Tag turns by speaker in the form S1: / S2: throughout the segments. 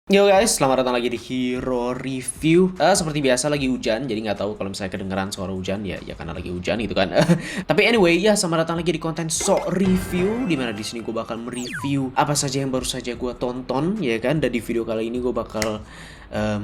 S1: Yo guys, selamat datang lagi di Hero Review. Seperti biasa lagi hujan, jadi nggak tahu kalau misalnya kedengeran suara hujan ya karena lagi hujan gitu kan. Tapi anyway, ya selamat datang lagi di konten Sok Review, dimana di sini gue bakal mereview apa saja yang baru saja gue tonton, ya kan. Dan di video kali ini gue bakal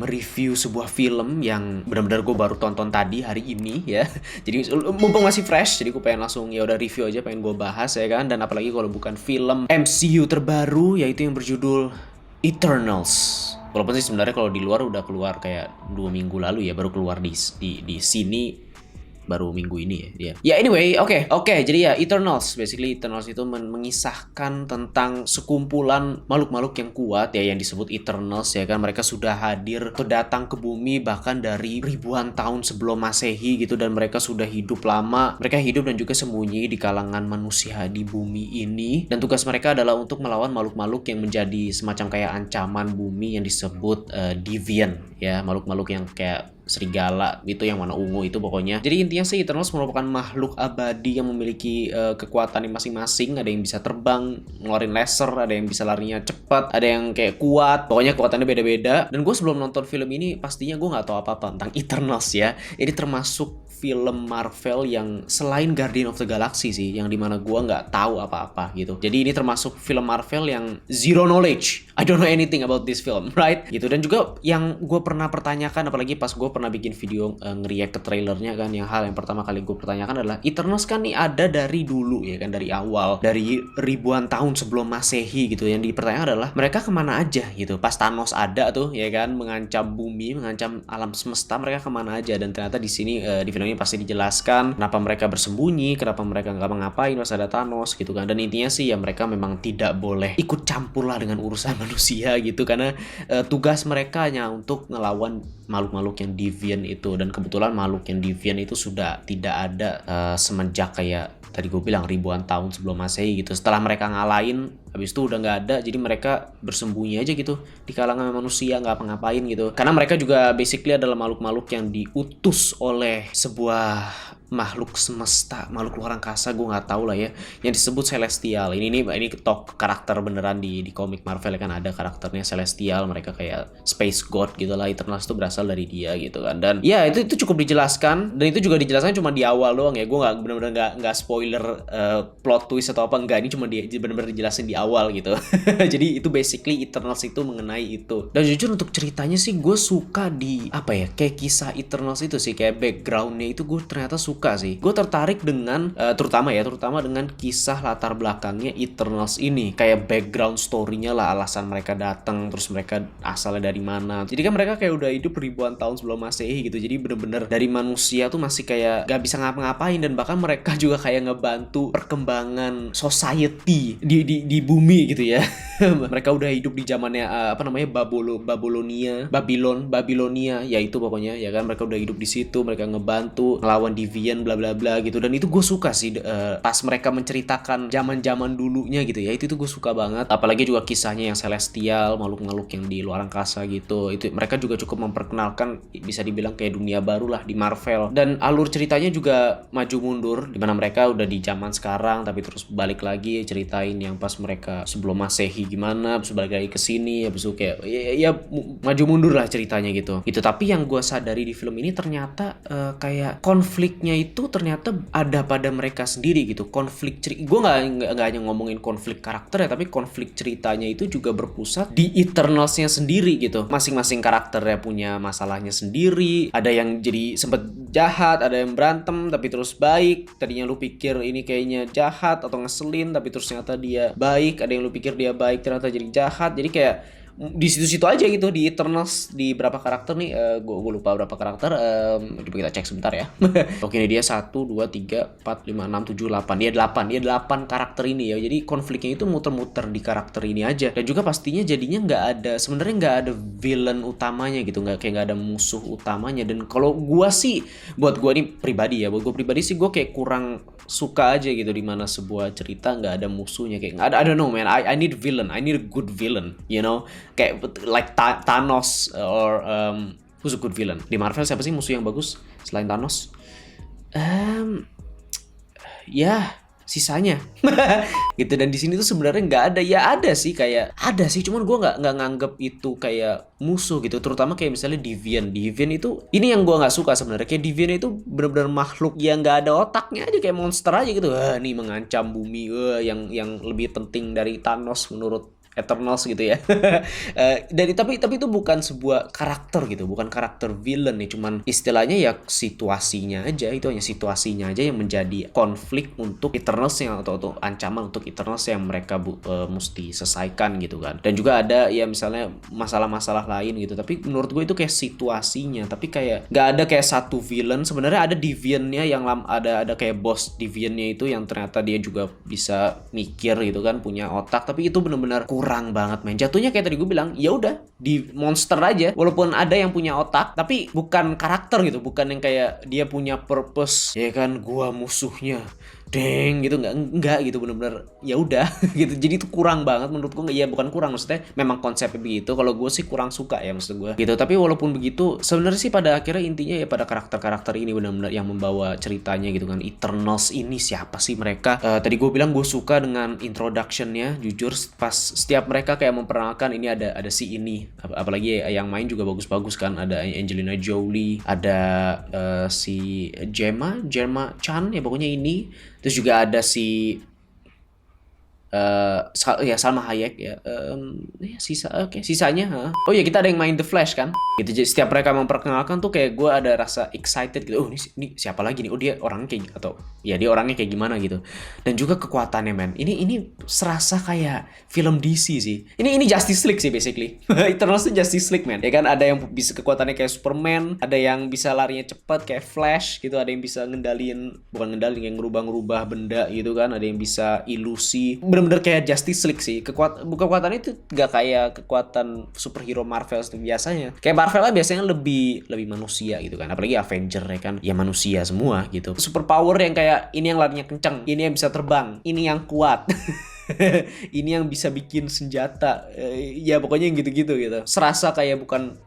S1: mereview sebuah film yang benar-benar gue baru tonton tadi hari ini ya. Jadi mumpung masih fresh, jadi gue pengen langsung ya udah review aja, pengen gue bahas ya kan. Dan apalagi kalau bukan film MCU terbaru, yaitu yang berjudul Eternals. Walaupun sih sebenarnya kalau di luar udah keluar kayak 2 minggu lalu ya, baru keluar di sini baru minggu ini ya. Ya anyway, oke. Jadi ya Eternals, basically Eternals itu mengisahkan tentang sekumpulan makhluk-makhluk yang kuat ya, yang disebut Eternals ya kan. Mereka sudah hadir atau datang ke bumi bahkan dari ribuan tahun sebelum Masehi gitu, dan mereka sudah hidup lama. Mereka hidup dan juga sembunyi di kalangan manusia di bumi ini, dan tugas mereka adalah untuk melawan makhluk-makhluk yang menjadi semacam kayak ancaman bumi yang disebut Deviant ya, makhluk-makhluk yang kayak serigala itu, yang warna ungu itu pokoknya. Jadi intinya sih Eternals merupakan makhluk abadi yang memiliki kekuatan masing-masing. Ada yang bisa terbang, ngeluarin laser, ada yang bisa larinya cepat, ada yang kayak kuat. Pokoknya kekuatannya beda-beda. Dan gue sebelum nonton film ini pastinya gue nggak tahu apa-apa tentang Eternals ya. Ini termasuk film Marvel yang selain Guardian of the Galaxy sih, yang dimana gue nggak tahu apa-apa gitu. Jadi ini termasuk film Marvel yang zero knowledge. I don't know anything about this film, right? Gitu. Dan juga yang gue pernah pertanyakan, apalagi pas gue pernah bikin video nge-react ke trailernya kan, yang hal yang pertama kali gue pertanyakan adalah Eternals kan nih ada dari dulu ya kan, dari awal, dari ribuan tahun sebelum Masehi gitu. Yang dipertanyakan adalah mereka kemana aja gitu. Pas Thanos ada tuh ya kan, mengancam bumi, mengancam alam semesta, mereka kemana aja. Dan ternyata di sini di film ini pasti dijelaskan kenapa mereka bersembunyi, kenapa mereka nggak ngapain pas ada Thanos gitu kan. Dan intinya sih ya mereka memang tidak boleh ikut campur lah dengan urusan manusia gitu, karena tugas mereka hanya untuk ngelawan makhluk-makhluk yang deviant itu. Dan kebetulan makhluk yang deviant itu sudah tidak ada semenjak kayak tadi gue bilang ribuan tahun sebelum Masehi gitu. Setelah mereka ngalahin, habis itu udah nggak ada, jadi mereka bersembunyi aja gitu di kalangan manusia, nggak apa-ngapain gitu. Karena mereka juga basically adalah makhluk-makhluk yang diutus oleh sebuah makhluk semesta, makhluk luar angkasa, gue nggak tahu lah ya, yang disebut Celestial. Ini tok karakter beneran di komik Marvel kan, ada karakternya Celestial, mereka kayak space god gitu lah. Eternals itu berasal dari dia gitu kan. Dan ya itu cukup dijelaskan, dan itu juga dijelaskan cuma di awal doang ya. Gue nggak bener-bener nggak spoiler plot twist atau apa, enggak. Ini cuma bener-bener dijelasin di awal gitu. Jadi itu basically Eternals itu mengenai itu. Dan jujur untuk ceritanya sih gue suka di apa ya, kayak kisah Eternals itu sih, kayak backgroundnya itu gue ternyata suka sih. Gue tertarik dengan terutama dengan kisah latar belakangnya Eternals ini, kayak background story-nya lah, alasan mereka datang, terus mereka asalnya dari mana. Jadi kan mereka kayak udah hidup ribuan tahun sebelum Masehi gitu. Jadi bener-bener dari manusia tuh masih kayak gak bisa ngapa-ngapain, dan bahkan mereka juga kayak ngebantu perkembangan society di bumi gitu ya. Mereka udah hidup di zamannya Babilonia ya, itu pokoknya ya kan. Mereka udah hidup di situ, mereka ngebantu ngelawan Deviant bla bla bla gitu. Dan itu gue suka sih pas mereka menceritakan zaman-zaman dulunya gitu ya. Itu gue suka banget. Apalagi juga kisahnya yang Celestial, makhluk-makhluk yang di luar angkasa gitu. Itu mereka juga cukup memperkenalkan, bisa dibilang kayak dunia baru lah di Marvel. Dan alur ceritanya juga maju mundur, dimana mereka udah di zaman sekarang tapi terus balik lagi ceritain yang pas mereka sebelum Masehi gimana, terus balik lagi ke sini, habis itu kayak ya maju mundur lah ceritanya gitu. Tapi yang gue sadari di film ini ternyata kayak konfliknya itu ternyata ada pada mereka sendiri gitu. Konflik gue nggak hanya ngomongin konflik karakter ya, tapi konflik ceritanya itu juga berpusat di Eternalsnya sendiri gitu. Masing-masing karakternya punya masalahnya sendiri. Ada yang jadi sempet jahat, ada yang berantem tapi terus baik. Tadinya lu pikir ini kayaknya jahat atau ngeselin, tapi terus ternyata dia baik. Ada yang lu pikir dia baik, ternyata jadi jahat. Jadi kayak di situ-situ aja gitu di Eternals. Di berapa karakter nih, gue lupa berapa karakter. Coba kita cek sebentar ya. Oke, ini dia 1, 2, 3, 4, 5, 6, 7, 8. Dia 8 karakter ini ya. Jadi konfliknya itu muter-muter di karakter ini aja. Dan juga pastinya jadinya sebenarnya nggak ada villain utamanya gitu, nggak ada musuh utamanya. Dan kalau gue sih, buat gue ini pribadi ya, buat gue pribadi sih gue kayak kurang suka aja gitu, dimana sebuah cerita nggak ada musuhnya. Kayak nggak ada, I don't know man, I need villain, I need a good villain, you know. Kayak like Thanos or who's a good villain di Marvel? Siapa sih musuh yang bagus selain Thanos? Ya sisanya. Gitu. Dan di sini tuh sebenarnya nggak ada, ya ada sih, kayak ada sih, cuman gue nggak nganggep itu kayak musuh gitu. Terutama kayak misalnya Deviant itu, ini yang gue nggak suka sebenarnya. Kayak Deviant itu benar-benar makhluk yang nggak ada otaknya aja, kayak monster aja gitu. Wah, nih mengancam bumi, yang lebih penting dari Thanos menurut Eternals gitu ya. Tapi itu bukan sebuah karakter gitu, bukan karakter villain nih, cuman istilahnya ya situasinya aja, itu hanya situasinya aja yang menjadi konflik untuk Eternals yang atau ancaman untuk Eternals yang mereka mesti selesaikan gitu kan. Dan juga ada ya misalnya masalah-masalah lain gitu, tapi menurut gue itu kayak situasinya, tapi kayak nggak ada kayak satu villain. Sebenarnya ada Deviant-nya yang ada kayak boss Deviant-nya itu yang ternyata dia juga bisa mikir gitu kan, punya otak, tapi itu benar-benar kurang banget men. Jatuhnya kayak tadi gue bilang, ya udah di monster aja, walaupun ada yang punya otak tapi bukan karakter gitu, bukan yang kayak dia punya purpose ya kan, gua musuhnya deng gitu, nggak gitu, bener-bener ya udah gitu. Jadi itu kurang banget menurut gue. Ya bukan kurang, maksudnya memang konsepnya begitu. Kalau gue sih kurang suka ya, maksud gue gitu. Tapi walaupun begitu sebenarnya sih pada akhirnya intinya ya pada karakter-karakter ini benar-benar yang membawa ceritanya gitu kan. Eternals ini siapa sih mereka? Tadi gue bilang gue suka dengan introductionnya, jujur pas setiap mereka kayak memperkenalkan ini ada si ini, apalagi yang main juga bagus-bagus kan. Ada Angelina Jolie, ada si Gemma Chan ya pokoknya ini. Terus juga ada si ya Salma Hayek ya. Sisanya oh ya kita ada yang main The Flash kan gitu. Jadi setiap mereka memperkenalkan tuh kayak gue ada rasa excited gitu. Oh ini siapa lagi nih, oh dia orangnya kayak, atau ya dia orangnya kayak gimana gitu. Dan juga kekuatannya men, ini serasa kayak film DC sih. Ini Justice League sih basically. Eternals tuh Justice League man ya kan. Ada yang bisa kekuatannya kayak Superman, ada yang bisa larinya cepat kayak Flash gitu, ada yang bisa bukan ngendalin, yang ngerubah-ngerubah benda gitu kan, ada yang bisa ilusi. Bener kayak Justice League sih. Kekuatannya itu gak kayak kekuatan superhero Marvel biasanya. Kayak Marvel lah biasanya lebih manusia gitu kan. Apalagi Avenger ya kan, ya manusia semua gitu. Super power yang kayak ini yang larinya kenceng, ini yang bisa terbang, ini yang kuat. Ini yang bisa bikin senjata, ya pokoknya yang gitu-gitu gitu. Serasa kayak bukan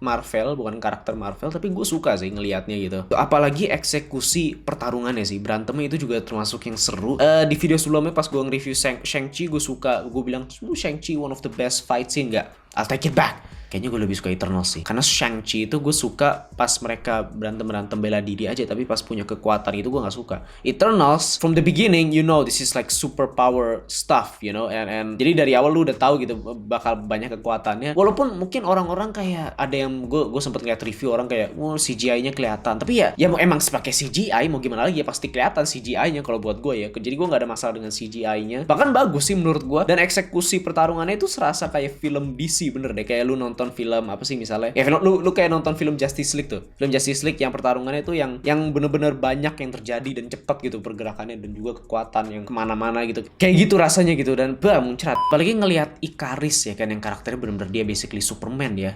S1: karakter Marvel, tapi gue suka sih ngelihatnya gitu. Apalagi eksekusi pertarungannya sih, berantemnya itu juga termasuk yang seru. Di video sebelumnya pas gue nge-review Shang-Chi, gue bilang Shang-Chi one of the best fight scene, nggak? I'll take it back. Kayaknya gue lebih suka Eternals sih. Karena Shang-Chi itu gue suka pas mereka berantem bela diri aja, tapi pas punya kekuatan itu gue gak suka. Eternals, from the beginning, you know, this is like super power stuff, you know, and jadi dari awal lu udah tahu gitu bakal banyak kekuatannya. Walaupun mungkin orang-orang kayak ada yang gue sempet lihat review orang kayak, CGI-nya kelihatan. Tapi ya emang pakai CGI, mau gimana lagi ya pasti kelihatan CGI-nya kalau buat gue ya. Jadi gue gak ada masalah dengan CGI-nya. Bahkan bagus sih menurut gue. Dan eksekusi pertarungannya itu serasa kayak film DC bener deh. Kayak lu nonton film apa sih misalnya ya, film lu kayak nonton film Justice League tuh, film Justice League yang pertarungannya tuh yang bener-bener banyak yang terjadi dan cepat gitu pergerakannya, dan juga kekuatan yang kemana-mana gitu, kayak gitu rasanya gitu. Dan muncrat apalagi ngelihat Ikaris ya kan, yang karakternya bener-bener dia basically Superman ya.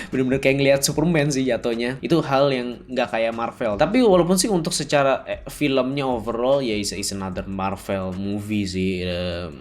S1: Bener-bener kayak ngelihat Superman sih jatuhnya. Itu hal yang nggak kayak Marvel, tapi walaupun sih untuk secara filmnya overall ya is another Marvel movie sih,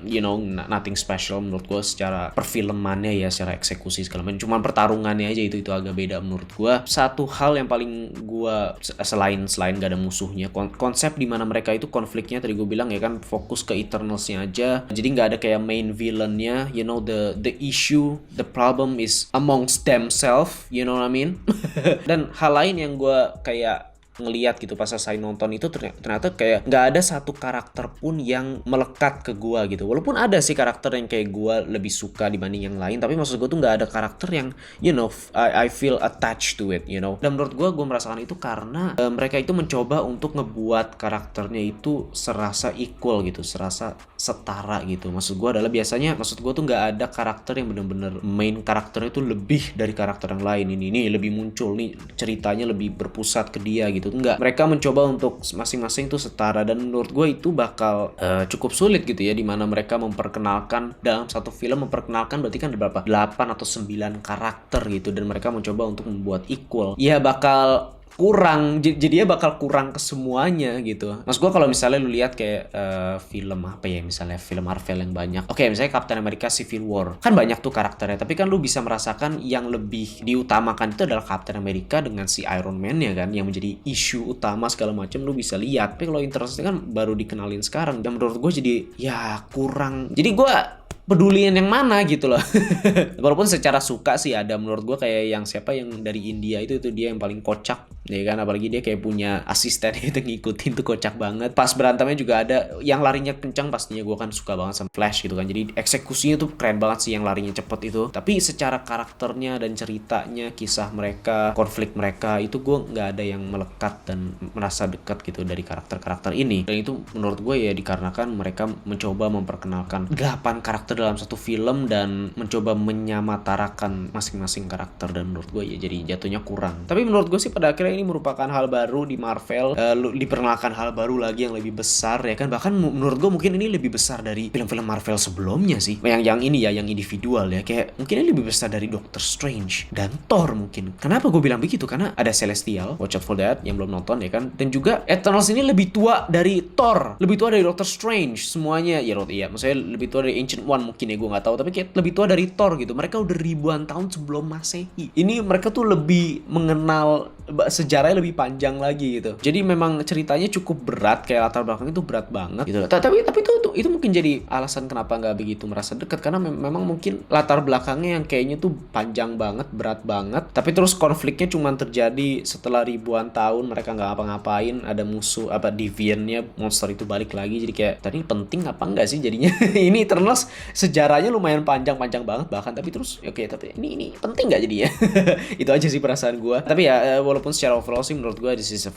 S1: you know, nothing special menurut gue secara perfilmannya ya, secara eksekusi segala macam. Cuman pertarungannya aja itu agak beda menurut gua. Satu hal yang paling gua selain gak ada musuhnya, konsep di mana mereka itu konfliknya tadi gue bilang ya kan, fokus ke Eternals-nya aja. Jadi nggak ada kayak main villain-nya, you know, the issue, the problem is amongst themselves, you know what I mean? Dan hal lain yang gua kayak ngeliat gitu pas saya nonton itu, ternyata kayak nggak ada satu karakter pun yang melekat ke gua gitu. Walaupun ada sih karakter yang kayak gua lebih suka dibanding yang lain, tapi maksud gua tuh nggak ada karakter yang, you know, I feel attached to it, you know. Dan menurut gua merasakan itu karena mereka itu mencoba untuk ngebuat karakternya itu serasa equal gitu, serasa setara gitu. Maksud gua adalah biasanya, maksud gua tuh nggak ada karakter yang bener-bener main karakternya itu lebih dari karakter yang lain. Ini lebih muncul nih, ceritanya lebih berpusat ke dia gitu. Enggak, mereka mencoba untuk masing-masing tuh setara, dan menurut gue itu bakal cukup sulit gitu ya, dimana mereka memperkenalkan dalam satu film, memperkenalkan berarti kan ada berapa? 8 atau 9 karakter gitu, dan mereka mencoba untuk membuat equal. Ya bakal kurang, jadinya bakal kurang ke semuanya gitu. Mas gue kalau misalnya lu lihat kayak film apa ya, misalnya film Marvel yang banyak. Oke, misalnya Captain America Civil War. Kan banyak tuh karakternya, tapi kan lu bisa merasakan yang lebih diutamakan itu adalah Captain America dengan si Iron Man ya kan, yang menjadi isu utama segala macam lu bisa lihat. Tapi kalau Eternals kan baru dikenalin sekarang, dan menurut gue jadi ya kurang. Jadi gue peduliin yang mana gitu loh. Walaupun secara suka sih ada, menurut gue kayak yang siapa yang dari India itu dia yang paling kocak ya kan, apalagi dia kayak punya asisten itu ngikutin tuh, kocak banget. Pas berantemnya juga ada yang larinya kencang, pastinya gue kan suka banget sama Flash gitu kan, jadi eksekusinya tuh keren banget sih yang larinya cepet itu. Tapi secara karakternya dan ceritanya, kisah mereka, konflik mereka itu gue nggak ada yang melekat dan merasa dekat gitu dari karakter-karakter ini. Dan itu menurut gue ya dikarenakan mereka mencoba memperkenalkan 8 karakter dalam satu film dan mencoba menyamatarakan masing-masing karakter, dan menurut gue ya jadi jatuhnya kurang. Tapi menurut gue sih pada akhirnya ini merupakan hal baru di Marvel, diperkenalkan hal baru lagi yang lebih besar ya kan, bahkan menurut gue mungkin ini lebih besar dari film-film Marvel sebelumnya sih, yang ini ya, yang individual ya, kayak mungkin ini lebih besar dari Doctor Strange dan Thor mungkin. Kenapa gue bilang begitu? Karena ada Celestial, watch out for that yang belum nonton ya kan, dan juga Eternals ini lebih tua dari Thor, lebih tua dari Doctor Strange, semuanya ya, maksudnya lebih tua dari Ancient One mungkin ya, gue nggak tahu, tapi kayak lebih tua dari Thor gitu. Mereka udah ribuan tahun sebelum Masehi. Ini mereka tuh lebih mengenal sejarahnya lebih panjang lagi gitu. Jadi memang ceritanya cukup berat, kayak latar belakang itu berat banget gitu. Tapi itu mungkin jadi alasan kenapa nggak begitu merasa dekat, karena memang mungkin latar belakangnya yang kayaknya tuh panjang banget, berat banget. Tapi terus konfliknya cuma terjadi setelah ribuan tahun mereka nggak ngapa-ngapain, ada musuh apa deviantnya, monster itu balik lagi. Jadi kayak tadi penting apa enggak sih jadinya? Ini Eternals sejarahnya lumayan panjang banget bahkan, tapi terus oke, tapi ini penting nggak jadinya? Itu aja sih perasaan gue. Tapi ya walaupun secara overall sih menurut gue this is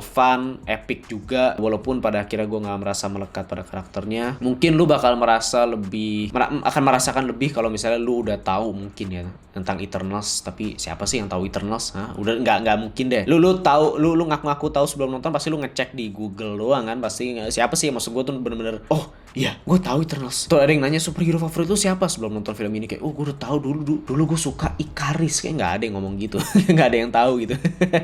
S1: fun, epic juga. Walaupun pada akhirnya gue nggak merasa melekat pada karakternya, mungkin lu bakal merasa lebih akan merasakan lebih kalau misalnya lu udah tahu mungkin ya tentang Eternals. Tapi siapa sih yang tahu Eternals? Udah nggak mungkin deh. Lu tahu, lu ngaku-ngaku tahu sebelum nonton, pasti lu ngecek di Google doang kan, pasti. Siapa sih, maksud gue tuh bener-bener oh iya gue tahu Eternals. Tuh ada yang nanya superhero favorit lu siapa sebelum nonton film ini, kayak oh gue udah tahu dulu gue suka Ikaris. Kayak nggak ada yang ngomong gitu. Nggak ada yang tahu gitu.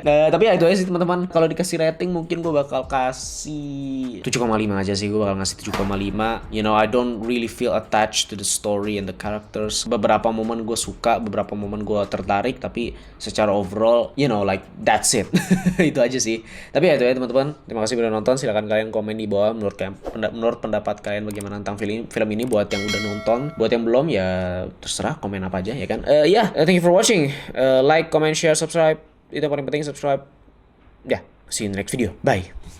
S1: Nah, tapi ya itu aja sih teman-teman. Kalau dikasih rating mungkin gue bakal kasih 7,5 aja sih. Gue bakal ngasih 7,5. I don't really feel attached to the story and the characters. Beberapa momen gue suka, beberapa momen gue tertarik, tapi secara overall like that's it. Itu aja sih. Tapi ya itu ya teman-teman. Terima kasih udah nonton. Silakan kalian komen di bawah menurut pendapat kalian bagaimana tentang film ini, buat yang udah nonton. Buat yang belum ya terserah komen apa aja ya kan. Thank you for watching. Like, comment, share, subscribe. Itu yang paling penting, subscribe. Ya, see you in the next video. Bye.